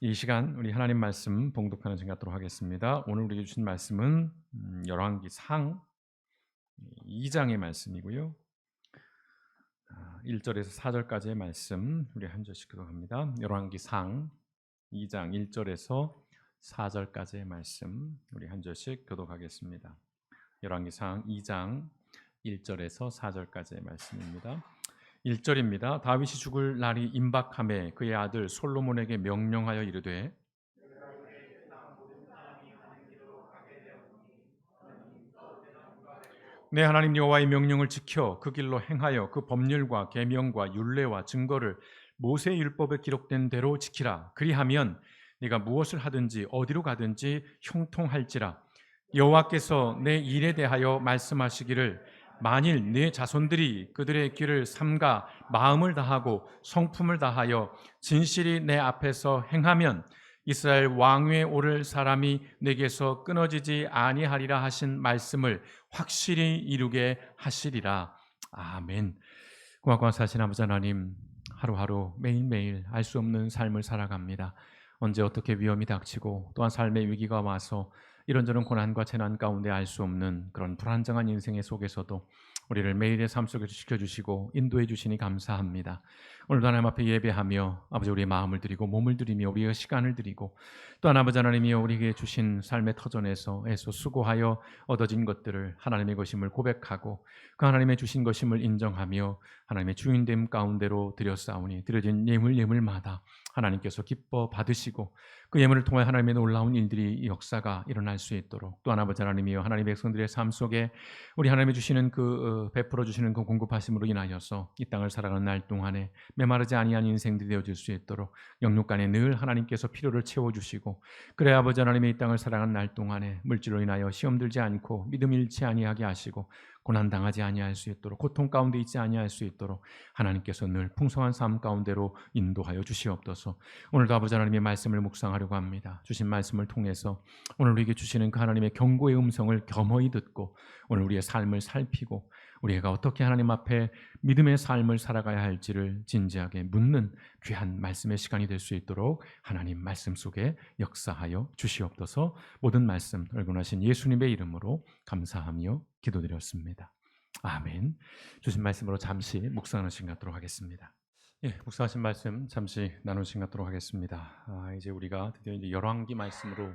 이 시간 우리 하나님 말씀 봉독하는 시간 갖도록 하겠습니다. 오늘 우리에게 주신 말씀은 열왕기상 2장의 말씀이고요. 1절에서 4절까지의 말씀 우리 한 절씩 교독합니다. 열왕기상 2장 1절에서 4절까지의 말씀 우리 한 절씩 교독하겠습니다. 열왕기상 2장 1절에서 4절까지의 말씀입니다. 1절입니다. 다윗이 죽을 날이 임박함에 그의 아들 솔로몬에게 명령하여 이르되 내 하나님 여호와의 명령을 지켜 그 길로 행하여 그 법률과 계명과 율례와 증거를 모세의 율법에 기록된 대로 지키라. 그리하면 네가 무엇을 하든지 어디로 가든지 형통할지라. 여호와께서 내 일에 대하여 말씀하시기를 만일 네 자손들이 그들의 길을 삼가 마음을 다하고 성품을 다하여 진실이 내 앞에서 행하면 이스라엘 왕위에 오를 사람이 내게서 끊어지지 아니하리라 하신 말씀을 확실히 이루게 하시리라. 아멘. 고맙고 사신 아버지 하나님, 하루하루 매일매일 알 수 없는 삶을 살아갑니다. 언제 어떻게 위험이 닥치고 또한 삶의 위기가 와서 이런저런 고난과 재난 가운데 알 수 없는 그런 불안정한 인생의 속에서도 우리를 매일의 삶 속에서 지켜주시고 인도해 주시니 감사합니다. 오늘도 하나님 앞에 예배하며 아버지 우리의 마음을 드리고 몸을 드리며 우리의 시간을 드리고 또한 아버지 하나님이여 우리에게 주신 삶의 터전에서 애써 수고하여 얻어진 것들을 하나님의 것임을 고백하고 그 하나님의 주신 것임을 인정하며 하나님의 주인됨 가운데로 드렸사오니 드려진 예물마다 하나님께서 기뻐 받으시고 그 예물을 통해 하나님의 놀라운 일들이 역사가 일어날 수 있도록 또한 아버지 하나님이여 하나님의 백성들의 삶 속에 우리 하나님이 주시는 베풀어 주시는 그 공급하심으로 인하여서 이 땅을 살아가는 날 동안에 메마르지 아니한 인생들이 되어질 수 있도록 영육간에 늘 하나님께서 필요를 채워주시고 그래 아버지 하나님의 이 땅을 살아가는 날 동안에 물질로 인하여 시험 들지 않고 믿음 잃지 아니하게 하시고 고난 당하지 아니할 수 있도록 고통 가운데 있지 아니할 수 있도록 하나님께서 늘 풍성한 삶 가운데로 인도하여 주시옵소서. 오늘도 아버지 하나님의 말씀을 묵상하려고 합니다. 주신 말씀을 통해서 오늘 우리에게 주시는 그 하나님의 경고의 음성을 겸허히 듣고 오늘 우리의 삶을 살피고 우리가 어떻게 하나님 앞에 믿음의 삶을 살아가야 할지를 진지하게 묻는 귀한 말씀의 시간이 될 수 있도록 하나님 말씀 속에 역사하여 주시옵소서. 모든 말씀 얼굴하신 예수님의 이름으로 감사하며 기도드렸습니다. 아멘. 주신 말씀으로 잠시 묵상하는 시간 갖도록 하겠습니다. 예, 묵상하신 말씀 잠시 나누신 갖도록 하겠습니다. 이제 우리가 드디어 이제 열왕기 말씀으로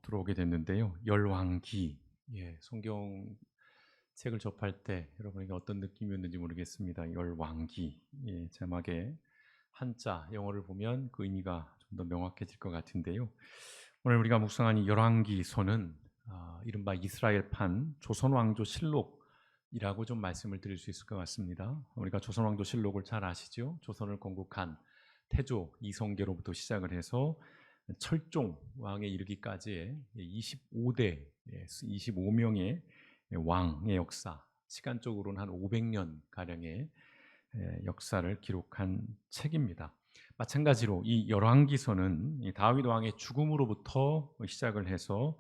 들어오게 됐는데요. 열왕기, 성경 책을 접할 때 여러분에게 어떤 느낌이었는지 모르겠습니다. 열왕기, 제목에 한자 영어를 보면 그 의미가 좀 더 명확해질 것 같은데요. 오늘 우리가 묵상한 이 열왕기서는 이른바 이스라엘판 조선왕조 실록이라고 좀 말씀을 드릴 수 있을 것 같습니다. 우리가 조선왕조 실록을 잘 아시죠? 조선을 건국한 태조 이성계로부터 시작을 해서 철종 왕에 이르기까지의 25대, 25명의 왕의 역사, 시간적으로는 한 500년 가량의 역사를 기록한 책입니다. 마찬가지로 이 열왕기서는 이 다윗 왕의 죽음으로부터 시작을 해서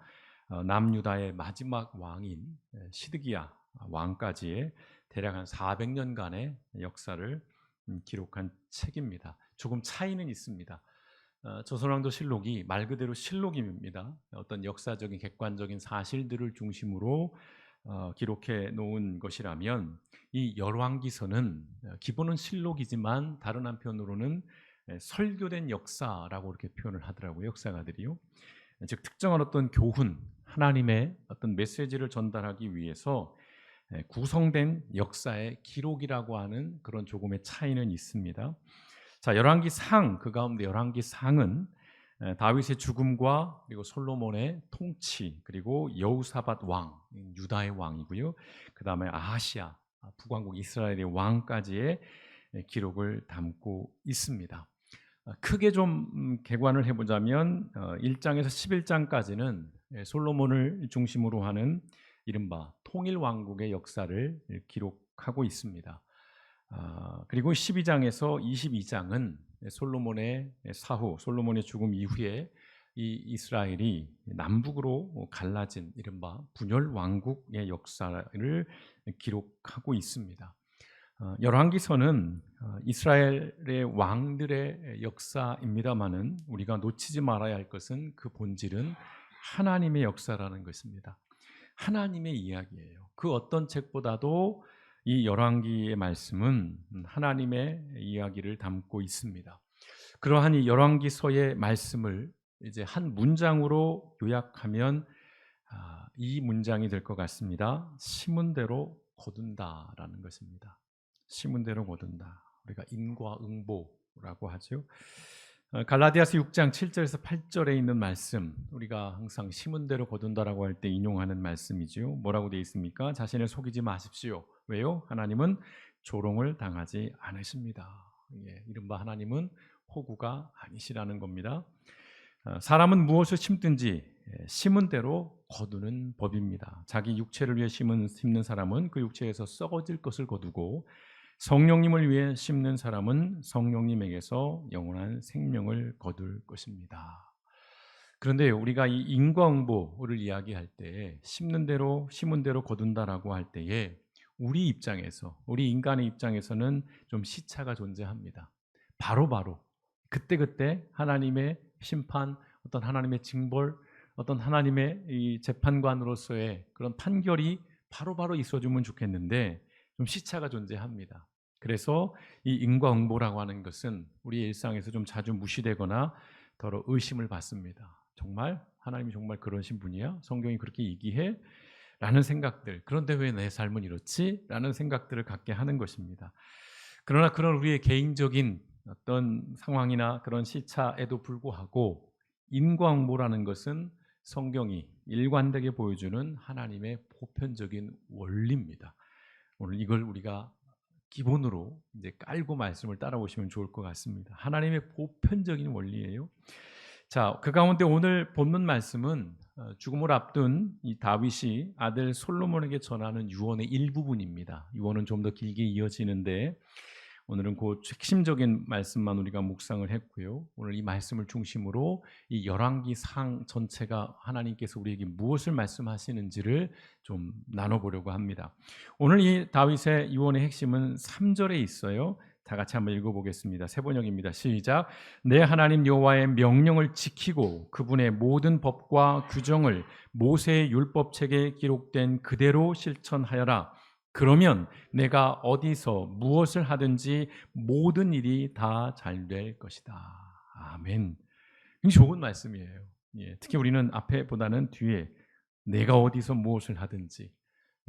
남유다의 마지막 왕인 시드기야 왕까지의 대략 한 400년간의 역사를 기록한 책입니다. 조금 차이는 있습니다. 조선왕조 실록이 말 그대로 실록입니다. 어떤 역사적인 객관적인 사실들을 중심으로 기록해 놓은 것이라면 이 열왕기서는 기본은 실록이지만 다른 한편으로는 설교된 역사라고 이렇게 표현을 하더라고요. 역사가들이요. 즉 특정한 어떤 교훈, 하나님의 어떤 메시지를 전달하기 위해서 구성된 역사의 기록이라고 하는 그런 조금의 차이는 있습니다. 자, 열왕기상 그 가운데 열왕기상은 다윗의 죽음과 그리고 솔로몬의 통치 그리고 여우사밧 왕 유다의 왕이고요. 그 다음에 아하시아 북왕국 이스라엘의 왕까지의 기록을 담고 있습니다. 크게 좀 개관을 해보자면 1장에서 11장까지는 솔로몬을 중심으로 하는 이른바 통일왕국의 역사를 기록하고 있습니다. 그리고 12장에서 22장은 솔로몬의 사후, 솔로몬의 죽음 이후에 이 이스라엘이 남북으로 갈라진 이른바 분열 왕국의 역사를 기록하고 있습니다. 열왕기서는 이스라엘의 왕들의 역사입니다마는 우리가 놓치지 말아야 할 것은 그 본질은 하나님의 역사라는 것입니다. 하나님의 이야기예요. 그 어떤 책보다도 이 열왕기의 말씀은 하나님의 이야기를 담고 있습니다. 그러한 이 열왕기서의 말씀을 이제 한 문장으로 요약하면 이 문장이 될 것 같습니다. 심은 대로 거둔다라는 것입니다. 심은 대로 거둔다. 우리가 인과응보라고 하죠. 갈라디아서 6장 7절에서 8절에 있는 말씀, 우리가 항상 심은 대로 거둔다라고 할 때 인용하는 말씀이죠. 뭐라고 되어 있습니까? 자신을 속이지 마십시오. 왜요? 하나님은 조롱을 당하지 않으십니다. 이른바 하나님은 호구가 아니시라는 겁니다. 사람은 무엇을 심든지 심은 대로 거두는 법입니다. 자기 육체를 위해 심는 사람은 그 육체에서 썩어질 것을 거두고, 성령님을 위해 심는 사람은 성령님에게서 영원한 생명을 거둘 것입니다. 그런데 우리가 이 인과응보를 이야기할 때 심은 대로 거둔다라고 할 때에 우리 인간의 입장에서는 좀 시차가 존재합니다. 바로바로 그때그때 하나님의 심판, 어떤 하나님의 징벌, 어떤 하나님의 이 재판관으로서의 그런 판결이 바로바로 있어주면 좋겠는데 좀 시차가 존재합니다. 그래서 이 인과응보라고 하는 것은 우리의 일상에서 좀 자주 무시되거나 더러 의심을 받습니다. 정말 하나님이 정말 그러신 분이야? 성경이 그렇게 얘기해? 라는 생각들, 그런데 왜 내 삶은 이렇지? 라는 생각들을 갖게 하는 것입니다. 그러나 그런 우리의 개인적인 어떤 상황이나 그런 시차에도 불구하고 인과응보라는 것은 성경이 일관되게 보여주는 하나님의 보편적인 원리입니다. 오늘 이걸 우리가 기본으로 이제 깔고 말씀을 따라오시면 좋을 것 같습니다. 하나님의 보편적인 원리예요. 자, 그 가운데 오늘 본문 말씀은 죽음을 앞둔 이 다윗이 아들 솔로몬에게 전하는 유언의 일부분입니다. 유언은 좀 더 길게 이어지는데 오늘은 그 핵심적인 말씀만 우리가 묵상을 했고요. 오늘 이 말씀을 중심으로 이 열왕기 상 전체가 하나님께서 우리에게 무엇을 말씀하시는지를 좀 나눠보려고 합니다. 오늘 이 다윗의 유언의 핵심은 3절에 있어요. 다 같이 한번 읽어보겠습니다. 새번역입니다. 시작. 내 하나님 여호와의 명령을 지키고 그분의 모든 법과 규정을 모세의 율법책에 기록된 그대로 실천하여라. 그러면 내가 어디서 무엇을 하든지 모든 일이 다 잘 될 것이다. 아멘. 굉장히 좋은 말씀이에요. 특히 우리는 앞에보다는 뒤에 내가 어디서 무엇을 하든지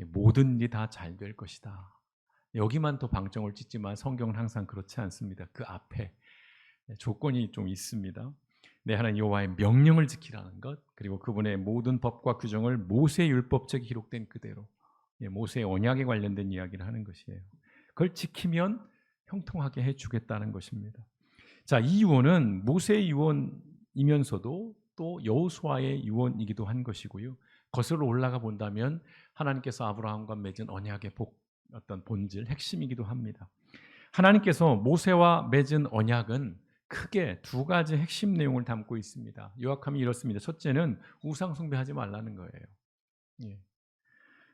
모든 일이 다 잘 될 것이다. 여기만 더 방점을 찍지만 성경은 항상 그렇지 않습니다. 그 앞에 조건이 좀 있습니다. 내 하나님 여호와의 명령을 지키라는 것, 그리고 그분의 모든 법과 규정을 모세의 율법책에 기록된 그대로, 모세의 언약에 관련된 이야기를 하는 것이에요. 그걸 지키면 형통하게 해주겠다는 것입니다. 자, 이 유언은 모세의 유언이면서도 또 여호수아의 유언이기도 한 것이고요. 거슬러 올라가 본다면 하나님께서 아브라함과 맺은 언약의 어떤 본질, 핵심이기도 합니다. 하나님께서 모세와 맺은 언약은 크게 두 가지 핵심 내용을 담고 있습니다. 요약하면 이렇습니다. 첫째는 우상 숭배하지 말라는 거예요.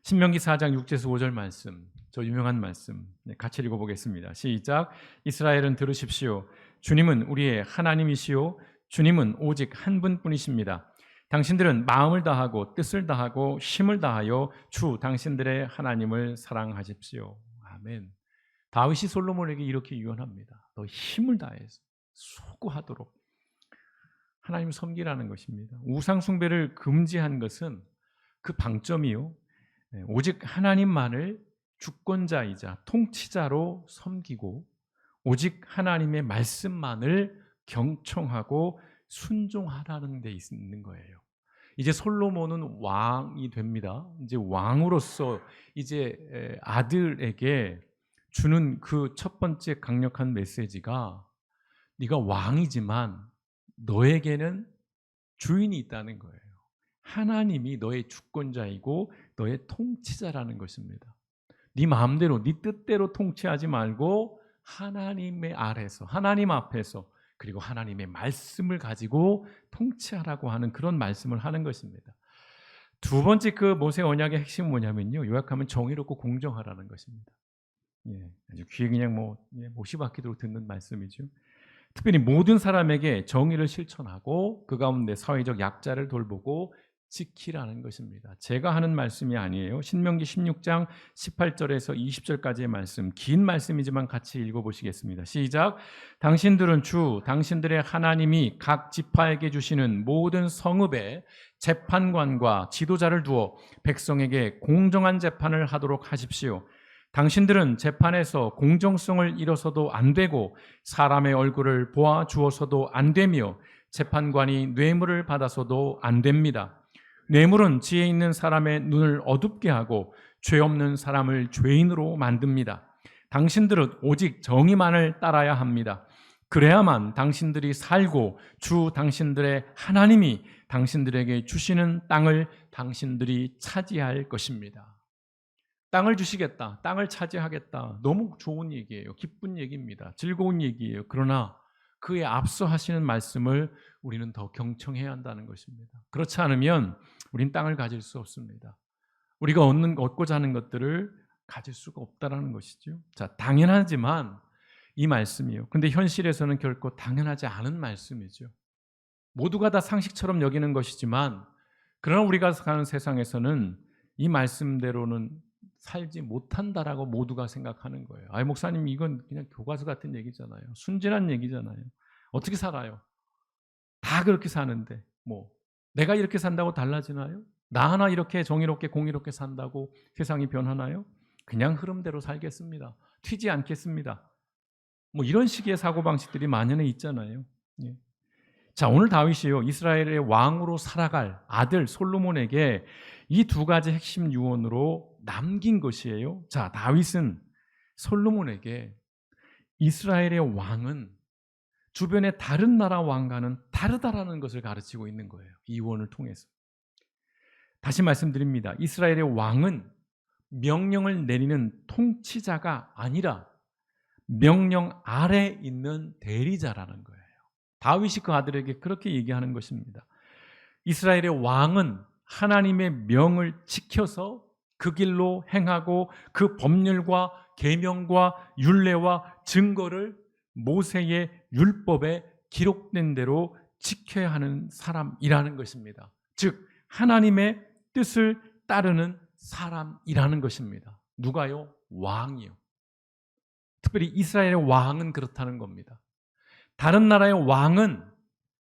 신명기 4장 6절에서 5절 말씀, 저 유명한 말씀 같이 읽어보겠습니다. 시작. 이스라엘은 들으십시오. 주님은 우리의 하나님이시요 주님은 오직 한 분뿐이십니다. 당신들은 마음을 다하고 뜻을 다하고 힘을 다하여 주 당신들의 하나님을 사랑하십시오. 아멘. 다윗이 솔로몬에게 이렇게 유언합니다. 너 힘을 다해서 수고하도록 하나님 섬기라는 것입니다. 우상 숭배를 금지한 것은 그 방점이요, 오직 하나님만을 주권자이자 통치자로 섬기고 오직 하나님의 말씀만을 경청하고 순종하라는 데 있는 거예요. 이제 솔로몬은 왕이 됩니다. 이제 왕으로서 이제 아들에게 주는 그 첫 번째 강력한 메시지가 네가 왕이지만 너에게는 주인이 있다는 거예요. 하나님이 너의 주권자이고 너의 통치자라는 것입니다. 네 마음대로, 네 뜻대로 통치하지 말고 하나님의 아래서, 하나님 앞에서, 그리고 하나님의 말씀을 가지고 통치하라고 하는 그런 말씀을 하는 것입니다. 두 번째 그 모세 언약의 핵심은 뭐냐면요, 요약하면 정의롭고 공정하라는 것입니다. 아주 귀에 그냥 못이 박히도록 듣는 말씀이죠. 특별히 모든 사람에게 정의를 실천하고 그 가운데 사회적 약자를 돌보고 지키라는 것입니다. 제가 하는 말씀이 아니에요. 신명기 16장 18절에서 20절까지의 말씀, 긴 말씀이지만 같이 읽어보시겠습니다. 시작. 당신들은 주 당신들의 하나님이 각 지파에게 주시는 모든 성읍에 재판관과 지도자를 두어 백성에게 공정한 재판을 하도록 하십시오. 당신들은 재판에서 공정성을 잃어서도 안 되고 사람의 얼굴을 보아 주어서도 안 되며 재판관이 뇌물을 받아서도 안 됩니다. 뇌물은 지혜 있는 사람의 눈을 어둡게 하고 죄 없는 사람을 죄인으로 만듭니다. 당신들은 오직 정의만을 따라야 합니다. 그래야만 당신들이 살고 주 당신들의 하나님이 당신들에게 주시는 땅을 당신들이 차지할 것입니다. 땅을 주시겠다, 땅을 차지하겠다. 너무 좋은 얘기예요. 기쁜 얘기입니다. 즐거운 얘기예요. 그러나 그에 앞서 하시는 말씀을 우리는 더 경청해야 한다는 것입니다. 그렇지 않으면 우린 땅을 가질 수 없습니다. 우리가 얻고자 하는 것들을 가질 수가 없다는 것이죠. 자, 당연하지만 이 말씀이요. 근데 현실에서는 결코 당연하지 않은 말씀이죠. 모두가 다 상식처럼 여기는 것이지만 그러나 우리가 사는 세상에서는 이 말씀대로는 살지 못한다라고 모두가 생각하는 거예요. 아이 목사님 이건 그냥 교과서 같은 얘기잖아요. 순진한 얘기잖아요. 어떻게 살아요? 다 그렇게 사는데 내가 이렇게 산다고 달라지나요? 나 하나 이렇게 정의롭게 공의롭게 산다고 세상이 변하나요? 그냥 흐름대로 살겠습니다. 튀지 않겠습니다. 이런 식의 사고방식들이 만연해 있잖아요. 예. 자, 오늘 다윗이요, 이스라엘의 왕으로 살아갈 아들 솔로몬에게 이 두 가지 핵심 유언으로 남긴 것이에요. 자, 다윗은 솔로몬에게 이스라엘의 왕은 주변의 다른 나라 왕과는 다르다라는 것을 가르치고 있는 거예요. 이 유언을 통해서. 다시 말씀드립니다. 이스라엘의 왕은 명령을 내리는 통치자가 아니라 명령 아래 있는 대리자라는 거예요. 다윗이 그 아들에게 그렇게 얘기하는 것입니다. 이스라엘의 왕은 하나님의 명을 지켜서 그 길로 행하고 그 법률과 계명과 율례와 증거를 모세의 율법에 기록된 대로 지켜야 하는 사람이라는 것입니다. 즉 하나님의 뜻을 따르는 사람이라는 것입니다. 누가요? 왕이요. 특별히 이스라엘의 왕은 그렇다는 겁니다. 다른 나라의 왕은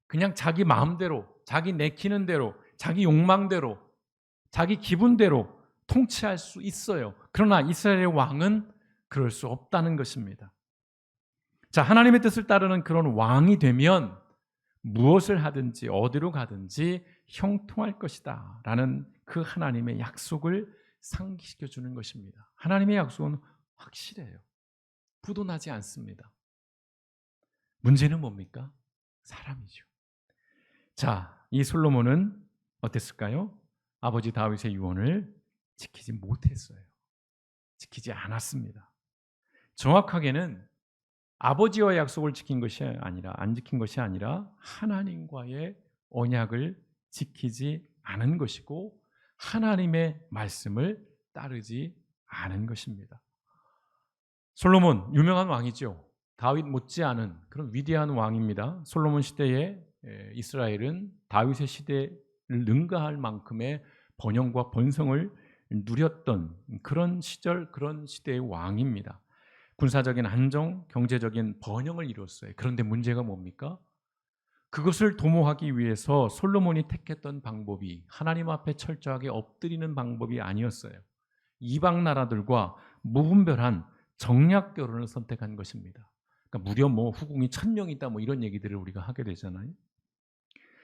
그냥 자기 마음대로, 자기 내키는 대로, 자기 욕망대로, 자기 기분대로 통치할 수 있어요. 그러나 이스라엘의 왕은 그럴 수 없다는 것입니다. 자, 하나님의 뜻을 따르는 그런 왕이 되면 무엇을 하든지 어디로 가든지 형통할 것이다 라는 그 하나님의 약속을 상기시켜 주는 것입니다. 하나님의 약속은 확실해요. 부도나지 않습니다. 문제는 뭡니까? 사람이죠. 자, 이 솔로몬은 어땠을까요? 아버지 다윗의 유언을 지키지 못했어요. 지키지 않았습니다. 정확하게는 아버지와의 약속을 지킨 것이 아니라, 안 지킨 것이 아니라 하나님과의 언약을 지키지 않은 것이고 하나님의 말씀을 따르지 않은 것입니다. 솔로몬 유명한 왕이죠. 다윗 못지않은 그런 위대한 왕입니다. 솔로몬 시대에 이스라엘은 다윗의 시대를 능가할 만큼의 번영과 번성을 누렸던 그런 시절, 그런 시대의 왕입니다. 군사적인 안정, 경제적인 번영을 이뤘어요. 그런데 문제가 뭡니까? 그것을 도모하기 위해서 솔로몬이 택했던 방법이 하나님 앞에 철저하게 엎드리는 방법이 아니었어요. 이방 나라들과 무분별한 정략 결혼을 선택한 것입니다. 그러니까 무려 후궁이 1000명이다 이런 얘기들을 우리가 하게 되잖아요.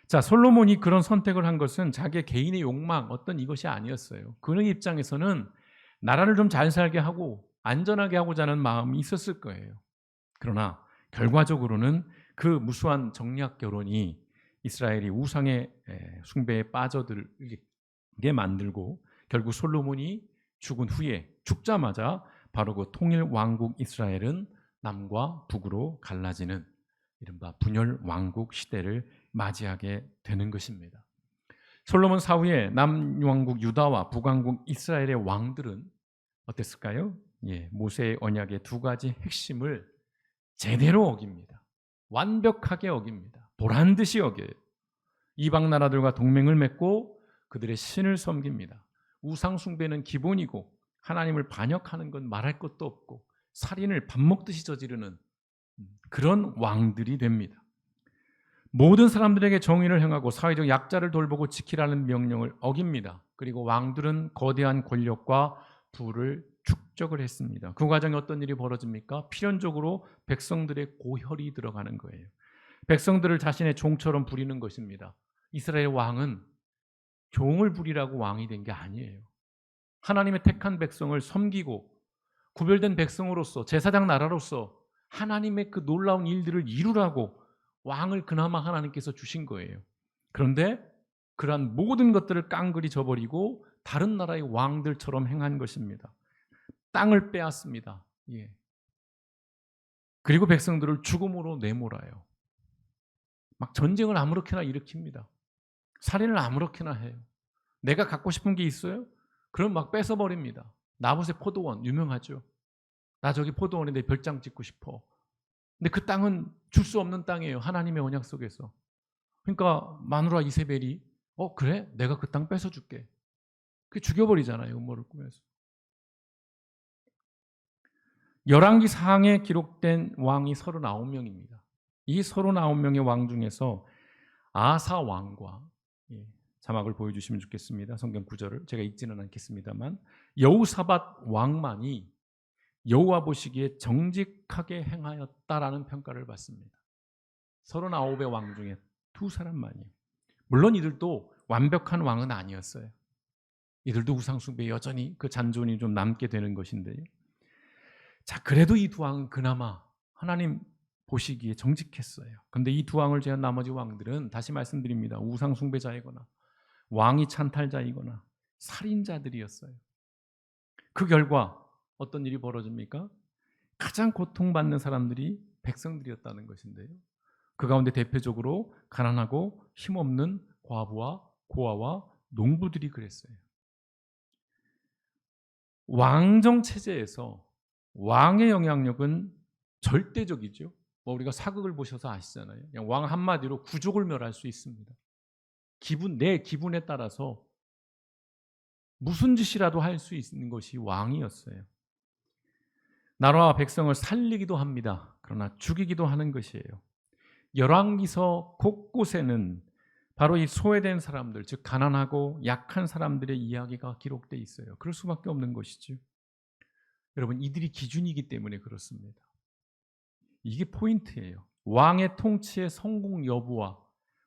자, 솔로몬이 그런 선택을 한 것은 자기의 개인의 욕망 어떤 이것이 아니었어요. 그의 입장에서는 나라를 좀 잘 살게 하고 안전하게 하고자 하는 마음이 있었을 거예요. 그러나 결과적으로는 그 무수한 정략 결혼이 이스라엘이 우상의 숭배에 빠져들게 만들고 결국 솔로몬이 죽은 후에 죽자마자 바로 그 통일 왕국 이스라엘은 남과 북으로 갈라지는 이른바 분열 왕국 시대를 맞이하게 되는 것입니다. 솔로몬 사후에 남왕국 유다와 북왕국 이스라엘의 왕들은 어땠을까요? 모세의 언약의 두 가지 핵심을 제대로 어깁니다. 완벽하게 어깁니다. 보란 듯이 어겨요. 이방 나라들과 동맹을 맺고 그들의 신을 섬깁니다. 우상 숭배는 기본이고 하나님을 반역하는 건 말할 것도 없고 살인을 밥 먹듯이 저지르는 그런 왕들이 됩니다. 모든 사람들에게 정의를 행하고 사회적 약자를 돌보고 지키라는 명령을 어깁니다. 그리고 왕들은 거대한 권력과 부를 축적을 했습니다. 그 과정에 어떤 일이 벌어집니까? 필연적으로 백성들의 고혈이 들어가는 거예요. 백성들을 자신의 종처럼 부리는 것입니다. 이스라엘 왕은 종을 부리라고 왕이 된 게 아니에요. 하나님의 택한 백성을 섬기고 구별된 백성으로서 제사장 나라로서 하나님의 그 놀라운 일들을 이루라고 왕을 그나마 하나님께서 주신 거예요. 그런데 그러한 모든 것들을 깡그리 저버리고 다른 나라의 왕들처럼 행한 것입니다. 땅을 빼앗습니다. 그리고 백성들을 죽음으로 내몰아요. 막 전쟁을 아무렇게나 일으킵니다. 살인을 아무렇게나 해요. 내가 갖고 싶은 게 있어요? 그럼 막 뺏어버립니다. 나봇의 포도원 유명하죠. 나 저기 포도원에 내 별장 짓고 싶어. 근데 그 땅은 줄 수 없는 땅이에요. 하나님의 언약 속에서. 그러니까 마누라 이세벨이 그래? 내가 그 땅 뺏어줄게. 그 죽여버리잖아요. 음모를 꾸며서. 열왕기 상에 기록된 왕이 39명입니다. 이 39명의 왕 중에서 아사 왕과 자막을 보여주시면 좋겠습니다. 성경 구절을 제가 읽지는 않겠습니다만 여호사밧 왕만이 여호와 보시기에 정직하게 행하였다라는 평가를 받습니다. 39의 왕 중에 두 사람만이요. 물론 이들도 완벽한 왕은 아니었어요. 이들도 우상숭배에 여전히 그 잔존이 좀 남게 되는 것인데요. 자, 그래도 이 두 왕은 그나마 하나님 보시기에 정직했어요. 그런데 이 두 왕을 제한 나머지 왕들은 다시 말씀드립니다. 우상숭배자이거나 왕이 찬탈자이거나 살인자들이었어요. 그 결과 어떤 일이 벌어집니까? 가장 고통받는 사람들이 백성들이었다는 것인데요. 그 가운데 대표적으로 가난하고 힘없는 과부와 고아와 농부들이 그랬어요. 왕정 체제에서 왕의 영향력은 절대적이죠. 우리가 사극을 보셔서 아시잖아요. 그냥 왕 한마디로 구족을 멸할 수 있습니다. 내 기분에 따라서 무슨 짓이라도 할 수 있는 것이 왕이었어요. 나라와 백성을 살리기도 합니다. 그러나 죽이기도 하는 것이에요. 열왕기서 곳곳에는 바로 이 소외된 사람들, 즉 가난하고 약한 사람들의 이야기가 기록되어 있어요. 그럴 수밖에 없는 것이죠. 여러분, 이들이 기준이기 때문에 그렇습니다. 이게 포인트예요. 왕의 통치의 성공 여부와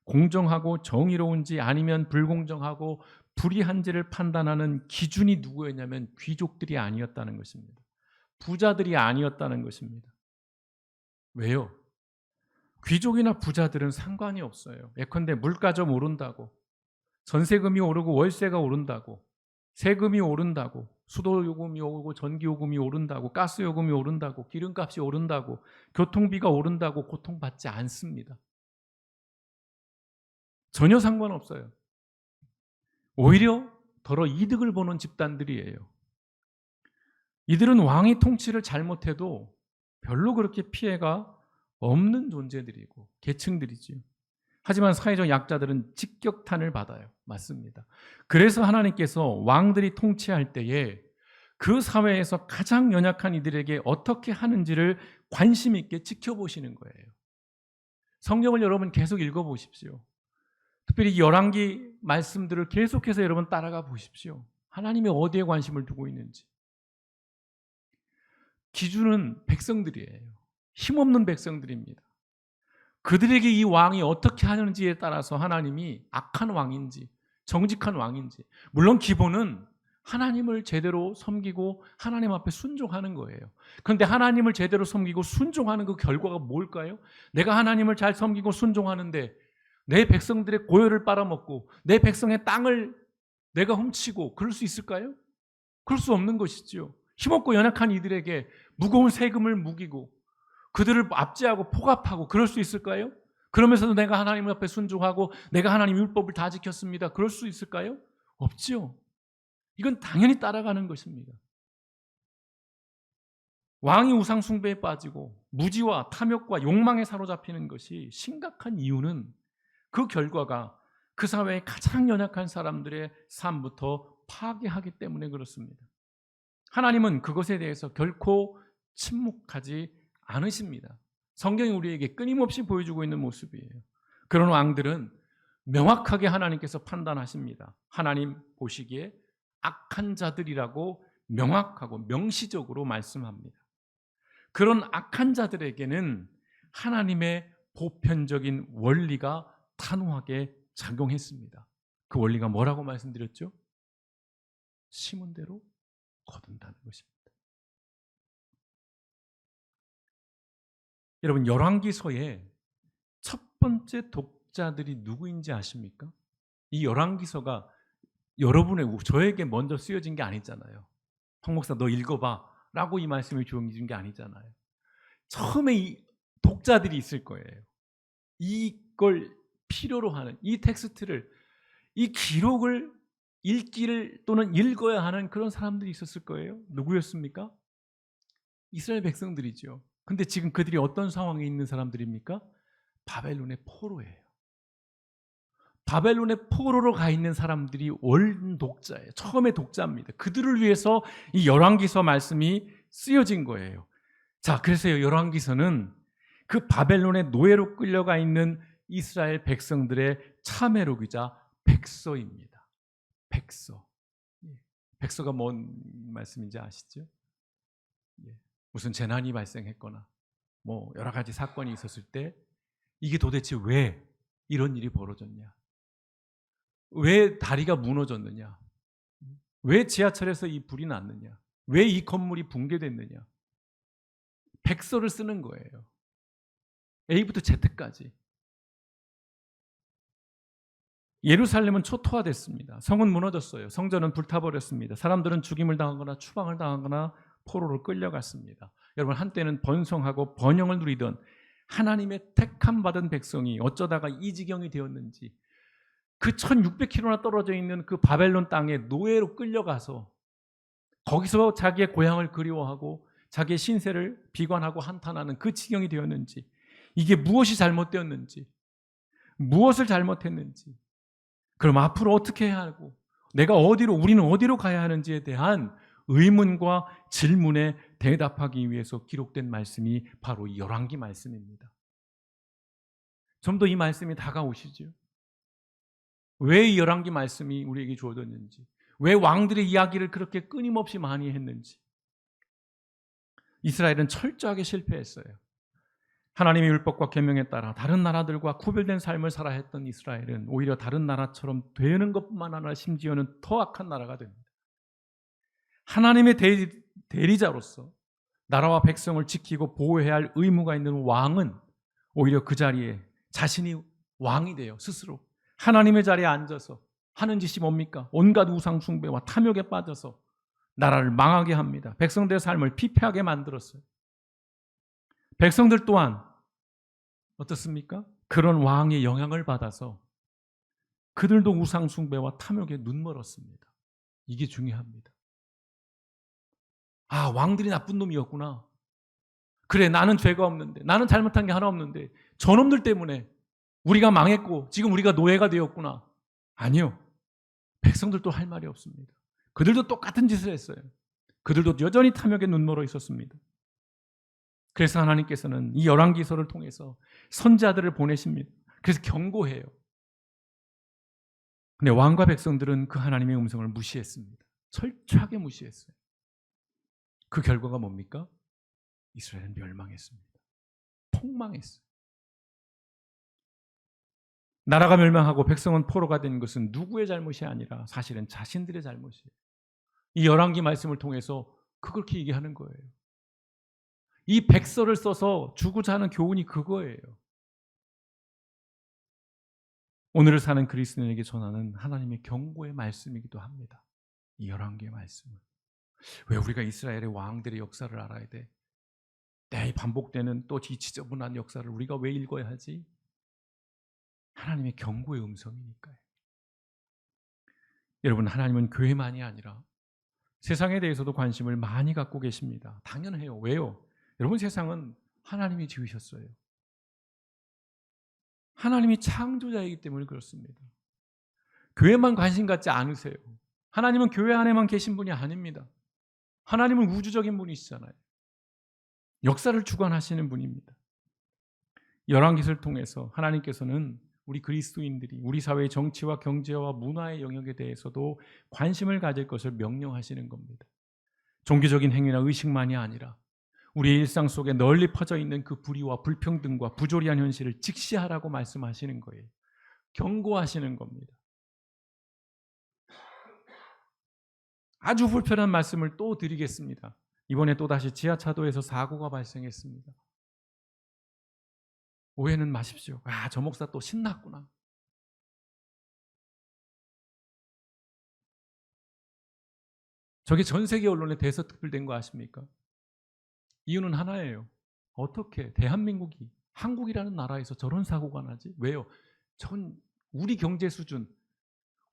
공정하고 정의로운지 아니면 불공정하고 불의한지를 판단하는 기준이 누구였냐면 귀족들이 아니었다는 것입니다. 부자들이 아니었다는 것입니다. 왜요? 귀족이나 부자들은 상관이 없어요. 예컨대 물가 좀 오른다고, 전세금이 오르고 월세가 오른다고, 세금이 오른다고, 수도요금이 오르고 전기요금이 오른다고, 가스요금이 오른다고, 기름값이 오른다고, 교통비가 오른다고 고통받지 않습니다. 전혀 상관없어요. 오히려 더러 이득을 보는 집단들이에요. 이들은 왕의 통치를 잘못해도 별로 그렇게 피해가 없는 존재들이고 계층들이지요. 하지만 사회적 약자들은 직격탄을 받아요. 맞습니다. 그래서 하나님께서 왕들이 통치할 때에 그 사회에서 가장 연약한 이들에게 어떻게 하는지를 관심 있게 지켜보시는 거예요. 성경을 여러분 계속 읽어보십시오. 특별히 열왕기 말씀들을 계속해서 여러분 따라가 보십시오. 하나님이 어디에 관심을 두고 있는지. 기준은 백성들이에요. 힘없는 백성들입니다. 그들에게 이 왕이 어떻게 하는지에 따라서 하나님이 악한 왕인지 정직한 왕인지, 물론 기본은 하나님을 제대로 섬기고 하나님 앞에 순종하는 거예요. 그런데 하나님을 제대로 섬기고 순종하는 그 결과가 뭘까요? 내가 하나님을 잘 섬기고 순종하는데 내 백성들의 고열을 빨아먹고 내 백성의 땅을 내가 훔치고 그럴 수 있을까요? 그럴 수 없는 것이지요. 힘없고 연약한 이들에게 무거운 세금을 묵이고 그들을 압제하고 포갑하고 그럴 수 있을까요? 그러면서도 내가 하나님 앞에 순종하고 내가 하나님 율법을 다 지켰습니다. 그럴 수 있을까요? 없죠. 이건 당연히 따라가는 것입니다. 왕이 우상 숭배에 빠지고 무지와 탐욕과 욕망에 사로잡히는 것이 심각한 이유는 그 결과가 그 사회의 가장 연약한 사람들의 삶부터 파괴하기 때문에 그렇습니다. 하나님은 그것에 대해서 결코 침묵하지 않으십니다. 성경이 우리에게 끊임없이 보여주고 있는 모습이에요. 그런 왕들은 명확하게 하나님께서 판단하십니다. 하나님 보시기에 악한 자들이라고 명확하고 명시적으로 말씀합니다. 그런 악한 자들에게는 하나님의 보편적인 원리가 단호하게 작용했습니다. 그 원리가 뭐라고 말씀드렸죠? 심은 대로 거둔다는 것입니다. 여러분, 열왕기서의 첫 번째 독자들이 누구인지 아십니까? 이 열왕기서가 저에게 먼저 쓰여진 게 아니잖아요. 황 목사 너 읽어봐 라고 이 말씀을 주어진 게 아니잖아요. 처음에 이 독자들이 있을 거예요. 이걸 필요로 하는 이 텍스트를, 이 기록을 읽기를 또는 읽어야 하는 그런 사람들이 있었을 거예요. 누구였습니까? 이스라엘 백성들이죠. 근데 지금 그들이 어떤 상황에 있는 사람들입니까? 바벨론의 포로예요. 바벨론의 포로로 가 있는 사람들이 원 독자예요. 처음에 독자입니다. 그들을 위해서 이 열왕기서 말씀이 쓰여진 거예요. 자, 그래서 열왕기서는 그 바벨론의 노예로 끌려가 있는 이스라엘 백성들의 참회록이자 백서입니다. 백서. 백서가 뭔 말씀인지 아시죠? 무슨 재난이 발생했거나 뭐 여러 가지 사건이 있었을 때 이게 도대체 왜 이런 일이 벌어졌냐? 왜 다리가 무너졌느냐? 왜 지하철에서 이 불이 났느냐? 왜 이 건물이 붕괴됐느냐? 백서를 쓰는 거예요. A부터 Z까지. 예루살렘은 초토화됐습니다. 성은 무너졌어요. 성전은 불타버렸습니다. 사람들은 죽임을 당하거나 추방을 당하거나 포로로 끌려갔습니다. 여러분, 한때는 번성하고 번영을 누리던 하나님의 택함 받은 백성이 어쩌다가 이 지경이 되었는지, 그 1600km나 떨어져 있는 그 바벨론 땅에 노예로 끌려가서 거기서 자기의 고향을 그리워하고 자기의 신세를 비관하고 한탄하는 그 지경이 되었는지, 이게 무엇이 잘못되었는지, 무엇을 잘못했는지, 그럼 앞으로 어떻게 해야 하고 우리는 어디로 가야 하는지에 대한 의문과 질문에 대답하기 위해서 기록된 말씀이 바로 이 열왕기 말씀입니다. 좀 더 이 말씀이 다가오시죠? 왜 이 열왕기 말씀이 우리에게 주어졌는지, 왜 왕들의 이야기를 그렇게 끊임없이 많이 했는지. 이스라엘은 철저하게 실패했어요. 하나님의 율법과 계명에 따라 다른 나라들과 구별된 삶을 살아야 했던 이스라엘은 오히려 다른 나라처럼 되는 것뿐만 아니라 심지어는 더 악한 나라가 됩니다. 하나님의 대리자로서 나라와 백성을 지키고 보호해야 할 의무가 있는 왕은 오히려 그 자리에 자신이 왕이 되어 스스로 하나님의 자리에 앉아서 하는 짓이 뭡니까? 온갖 우상 숭배와 탐욕에 빠져서 나라를 망하게 합니다. 백성들의 삶을 피폐하게 만들었어요. 백성들 또한 어떻습니까? 그런 왕의 영향을 받아서 그들도 우상 숭배와 탐욕에 눈멀었습니다. 이게 중요합니다. 아, 왕들이 나쁜 놈이었구나. 그래, 나는 죄가 없는데, 나는 잘못한 게 하나 없는데 저놈들 때문에 우리가 망했고 지금 우리가 노예가 되었구나. 아니요. 백성들도 할 말이 없습니다. 그들도 똑같은 짓을 했어요. 그들도 여전히 탐욕에 눈멀어 있었습니다. 그래서 하나님께서는 이 열왕기서를 통해서 선지자들을 보내십니다. 그래서 경고해요. 근데 왕과 백성들은 그 하나님의 음성을 무시했습니다. 철저하게 무시했어요. 그 결과가 뭡니까? 이스라엘은 멸망했습니다. 폭망했어요. 나라가 멸망하고 백성은 포로가 된 것은 누구의 잘못이 아니라 사실은 자신들의 잘못이에요. 이 열왕기 말씀을 통해서 그렇게 얘기하는 거예요. 이 백서를 써서 주고자 하는 교훈이 그거예요. 오늘을 사는 그리스도인에게 전하는 하나님의 경고의 말씀이기도 합니다. 이 열왕기의 말씀은. 왜 우리가 이스라엘의 왕들의 역사를 알아야 돼? 내 반복되는 또 이 지저분한 역사를 우리가 왜 읽어야 하지? 하나님의 경고의 음성이니까요. 여러분, 하나님은 교회만이 아니라 세상에 대해서도 관심을 많이 갖고 계십니다. 당연해요. 왜요? 여러분, 세상은 하나님이 지으셨어요. 하나님이 창조자이기 때문에 그렇습니다. 교회만 관심 갖지 않으세요. 하나님은 교회 안에만 계신 분이 아닙니다. 하나님은 우주적인 분이시잖아요. 역사를 주관하시는 분입니다. 열왕기서를 통해서 하나님께서는 우리 그리스도인들이 우리 사회의 정치와 경제와 문화의 영역에 대해서도 관심을 가질 것을 명령하시는 겁니다. 종교적인 행위나 의식만이 아니라 우리의 일상 속에 널리 퍼져 있는 그 불의와 불평등과 부조리한 현실을 직시하라고 말씀하시는 거예요. 경고하시는 겁니다. 아주 불편한 말씀을 또 드리겠습니다. 이번에 또다시 지하차도에서 사고가 발생했습니다. 오해는 마십시오. 저 목사 또 신났구나. 저게 전 세계 언론에 대서특필된 거 아십니까? 이유는 하나예요. 어떻게 대한민국이, 한국이라는 나라에서 저런 사고가 나지? 왜요? 우리 경제 수준,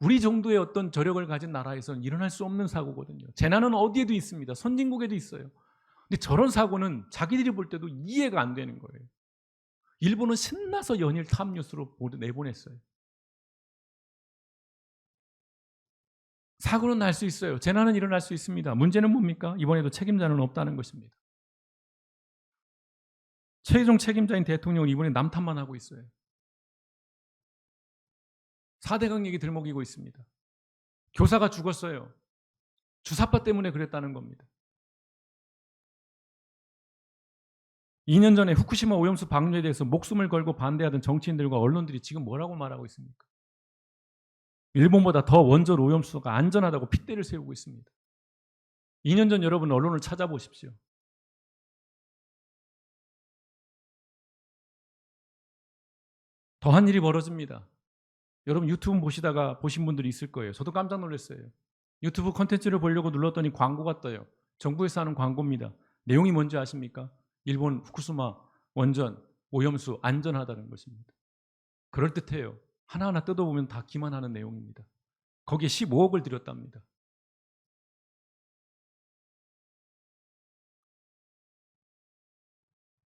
우리 정도의 어떤 저력을 가진 나라에서는 일어날 수 없는 사고거든요. 재난은 어디에도 있습니다. 선진국에도 있어요. 근데 저런 사고는 자기들이 볼 때도 이해가 안 되는 거예요. 일본은 신나서 연일 탑뉴스로 내보냈어요. 사고는 날 수 있어요. 재난은 일어날 수 있습니다. 문제는 뭡니까? 이번에도 책임자는 없다는 것입니다. 최종 책임자인 대통령은 이번에 남탓만 하고 있어요. 4대강 얘기 들먹이고 있습니다. 교사가 죽었어요. 주사파 때문에 그랬다는 겁니다. 2년 전에 후쿠시마 오염수 방류에 대해서 목숨을 걸고 반대하던 정치인들과 언론들이 지금 뭐라고 말하고 있습니까? 일본보다 더 원전 오염수가 안전하다고 핏대를 세우고 있습니다. 2년 전 여러분 언론을 찾아보십시오. 더한 일이 벌어집니다. 여러분 유튜브 보신 분들이 있을 거예요. 저도 깜짝 놀랐어요. 유튜브 콘텐츠를 보려고 눌렀더니 광고가 떠요. 정부에서 하는 광고입니다. 내용이 뭔지 아십니까? 일본 후쿠시마 원전 오염수 안전하다는 것입니다. 그럴듯해요. 하나하나 뜯어보면 다 기만하는 내용입니다. 거기에 15억을 들였답니다.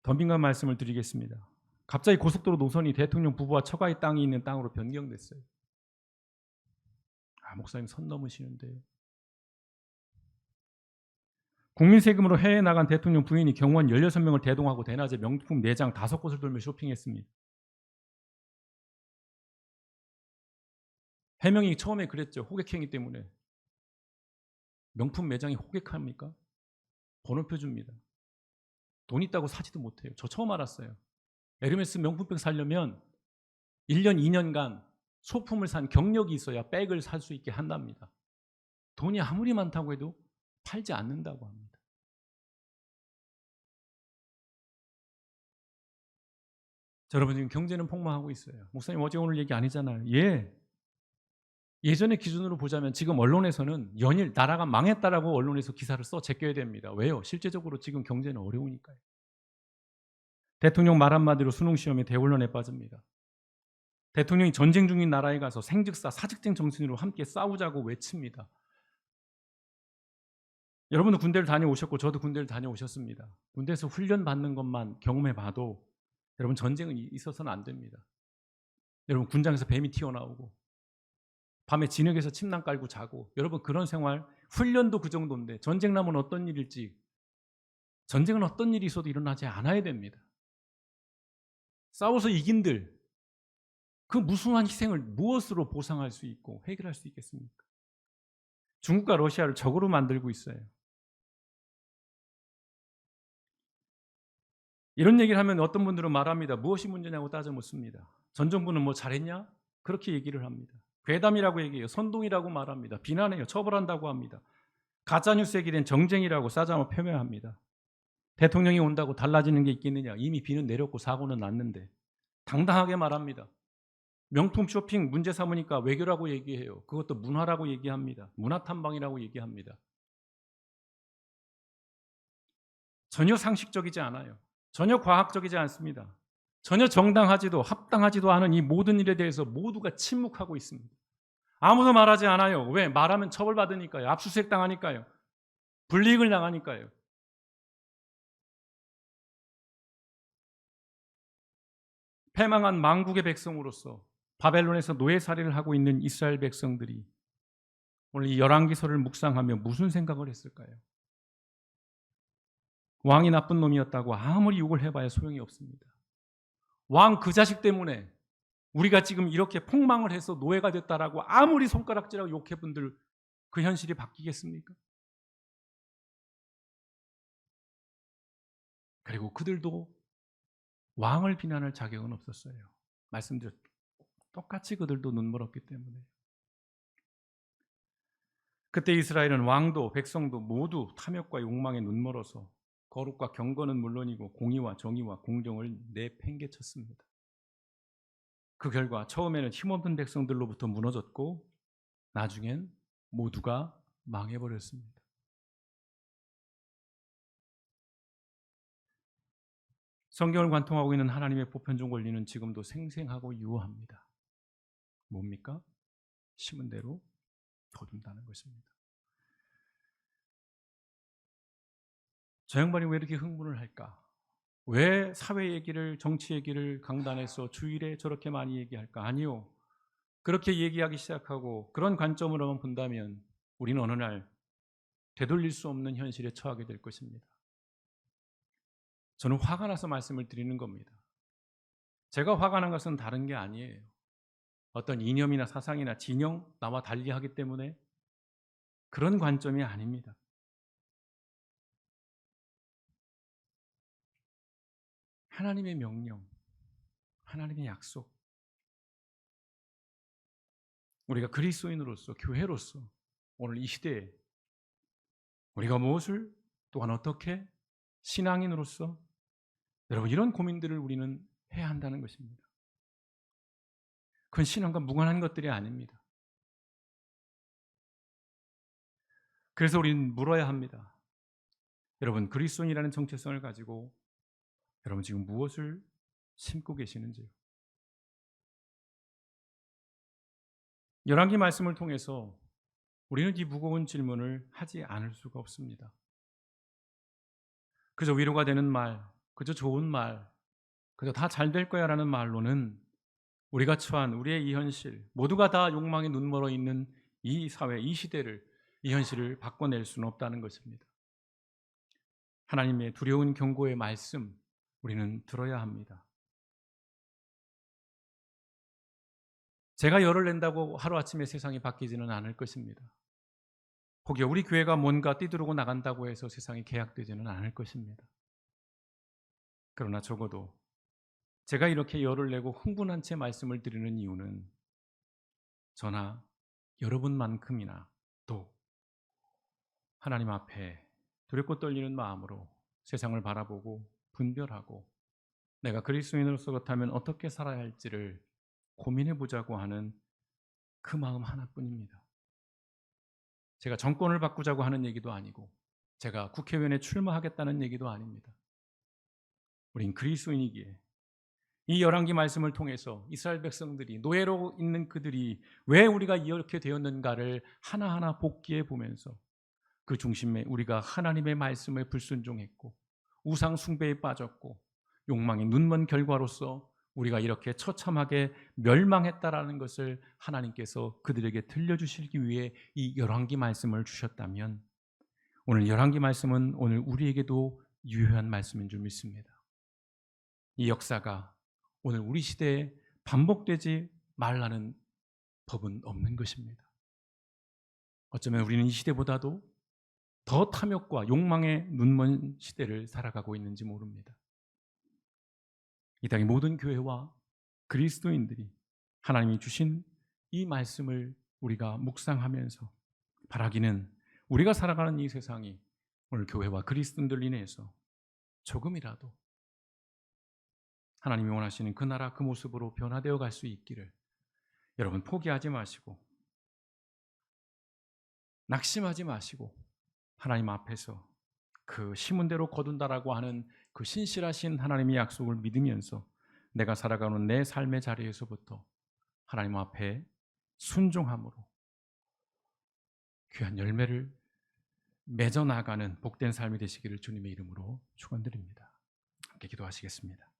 덤빈간 말씀을 드리겠습니다. 갑자기 고속도로 노선이 대통령 부부와 처가의 땅이 있는 땅으로 변경됐어요. 목사님 선 넘으시는데요. 국민 세금으로 해외에 나간 대통령 부인이 경호원 16명을 대동하고 대낮에 명품 매장 5곳을 돌며 쇼핑했습니다. 해명이 처음에 그랬죠. 호객행위 때문에. 명품 매장이 호객합니까? 번호표 줍니다. 돈 있다고 사지도 못해요. 저 처음 알았어요. 에르메스 명품백 사려면 1년, 2년간 소품을 산 경력이 있어야 백을 살 수 있게 한답니다. 돈이 아무리 많다고 해도 팔지 않는다고 합니다. 자, 여러분 지금 경제는 폭망하고 있어요. 목사님 어제 오늘 얘기 아니잖아요. 예전의 기준으로 보자면 지금 언론에서는 연일 나라가 망했다라고 언론에서 기사를 써 제껴야 됩니다. 왜요? 실제적으로 지금 경제는 어려우니까요. 대통령 말 한마디로 수능시험에 대혼란에 빠집니다. 대통령이 전쟁 중인 나라에 가서 생즉사 사직쟁 정신으로 함께 싸우자고 외칩니다. 여러분도 군대를 다녀오셨고 저도 군대를 다녀오셨습니다. 군대에서 훈련받는 것만 경험해봐도 여러분 전쟁은 있어서는 안 됩니다. 여러분 군장에서 뱀이 튀어나오고 밤에 진흙에서 침낭 깔고 자고 여러분 그런 생활 훈련도 그 정도인데 전쟁 나면 어떤 일일지 전쟁은 어떤 일이 있어도 일어나지 않아야 됩니다. 싸워서 이긴들 그 무수한 희생을 무엇으로 보상할 수 있고 해결할 수 있겠습니까? 중국과 러시아를 적으로 만들고 있어요. 이런 얘기를 하면 어떤 분들은 말합니다. 무엇이 문제냐고 따져 묻습니다. 전 정부는 뭐 잘했냐? 그렇게 얘기를 합니다. 괴담이라고 얘기해요. 선동이라고 말합니다. 비난해요. 처벌한다고 합니다. 가짜뉴스에 기댄 정쟁이라고 싸잡아 표명합니다. 대통령이 온다고 달라지는 게 있겠느냐? 이미 비는 내렸고 사고는 났는데 당당하게 말합니다. 명품 쇼핑 문제 삼으니까 외교라고 얘기해요. 그것도 문화라고 얘기합니다. 문화탐방이라고 얘기합니다. 전혀 상식적이지 않아요. 전혀 과학적이지 않습니다. 전혀 정당하지도 합당하지도 않은 이 모든 일에 대해서 모두가 침묵하고 있습니다. 아무도 말하지 않아요. 왜? 말하면 처벌받으니까요. 압수수색 당하니까요. 불이익을 당하니까요. 패망한 망국의 백성으로서 바벨론에서 노예살이를 하고 있는 이스라엘 백성들이 오늘 이 열왕기서를 묵상하며 무슨 생각을 했을까요? 왕이 나쁜 놈이었다고 아무리 욕을 해봐야 소용이 없습니다. 왕 그 자식 때문에 우리가 지금 이렇게 폭망을 해서 노예가 됐다라고 아무리 손가락질하고 욕해분들 그 현실이 바뀌겠습니까? 그리고 그들도 왕을 비난할 자격은 없었어요. 말씀드렸죠. 똑같이 그들도 눈멀었기 때문에. 그때 이스라엘은 왕도 백성도 모두 탐욕과 욕망에 눈멀어서 거룩과 경건은 물론이고 공의와 정의와 공정을 내팽개쳤습니다. 그 결과 처음에는 힘없는 백성들로부터 무너졌고 나중엔 모두가 망해버렸습니다. 성경을 관통하고 있는 하나님의 보편적 원리는 지금도 생생하고 유효합니다. 뭡니까? 심은 대로 거둔다는 것입니다. 저 양반이 왜 이렇게 흥분을 할까? 왜 사회 얘기를, 정치 얘기를 강단에서 주일에 저렇게 많이 얘기할까? 아니요. 그렇게 얘기하기 시작하고 그런 관점으로만 본다면 우리는 어느 날 되돌릴 수 없는 현실에 처하게 될 것입니다. 저는 화가 나서 말씀을 드리는 겁니다. 제가 화가 난 것은 다른 게 아니에요. 어떤 이념이나 사상이나 진영, 나와 달리하기 때문에 그런 관점이 아닙니다. 하나님의 명령, 하나님의 약속, 우리가 그리스도인으로서, 교회로서 오늘 이 시대에 우리가 무엇을 또한 어떻게 신앙인으로서 여러분 이런 고민들을 우리는 해야 한다는 것입니다. 그건 신앙과 무관한 것들이 아닙니다. 그래서 우리는 물어야 합니다. 여러분 그리스도인이라는 정체성을 가지고 여러분 지금 무엇을 심고 계시는지요? 열왕기 말씀을 통해서 우리는 이 무거운 질문을 하지 않을 수가 없습니다. 그저 위로가 되는 말, 그저 좋은 말, 그저 다 잘 될 거야 라는 말로는 우리가 처한 우리의 이 현실, 모두가 다 욕망에 눈멀어 있는 이 사회, 이 시대를, 이 현실을 바꿔낼 수는 없다는 것입니다. 하나님의 두려운 경고의 말씀 우리는 들어야 합니다. 제가 열을 낸다고 하루아침에 세상이 바뀌지는 않을 것입니다. 혹여 우리 교회가 뭔가 뛰들고 나간다고 해서 세상이 개혁되지는 않을 것입니다. 그러나 적어도 제가 이렇게 열을 내고 흥분한 채 말씀을 드리는 이유는 저나 여러분만큼이나 또 하나님 앞에 두렵고 떨리는 마음으로 세상을 바라보고 분별하고 내가 그리스도인으로서 그렇다면 어떻게 살아야 할지를 고민해 보자고 하는 그 마음 하나뿐입니다. 제가 정권을 바꾸자고 하는 얘기도 아니고 제가 국회의원에 출마하겠다는 얘기도 아닙니다. 우린 그리스도인이기에 이 열왕기 말씀을 통해서 이스라엘 백성들이 노예로 있는 그들이 왜 우리가 이렇게 되었는가를 하나하나 복기해 보면서 그 중심에 우리가 하나님의 말씀에 불순종했고 우상 숭배에 빠졌고 욕망의 눈먼 결과로서 우리가 이렇게 처참하게 멸망했다라는 것을 하나님께서 그들에게 들려주시기 위해 이 열왕기 말씀을 주셨다면 오늘 열왕기 말씀은 오늘 우리에게도 유효한 말씀인 줄 믿습니다. 이 역사가 오늘 우리 시대에 반복되지 말라는 법은 없는 것입니다. 어쩌면 우리는 이 시대보다도 더 탐욕과 욕망의 눈먼 시대를 살아가고 있는지 모릅니다. 이 땅의 모든 교회와 그리스도인들이 하나님이 주신 이 말씀을 우리가 묵상하면서 바라기는 우리가 살아가는 이 세상이 오늘 교회와 그리스도인들 인해서 조금이라도 하나님이 원하시는 그 나라 그 모습으로 변화되어 갈 수 있기를 여러분 포기하지 마시고 낙심하지 마시고 하나님 앞에서 그 심은 대로 거둔다라고 하는 그 신실하신 하나님의 약속을 믿으면서 내가 살아가는 내 삶의 자리에서부터 하나님 앞에 순종함으로 귀한 열매를 맺어 나가는 복된 삶이 되시기를 주님의 이름으로 축원드립니다. 함께 기도하시겠습니다.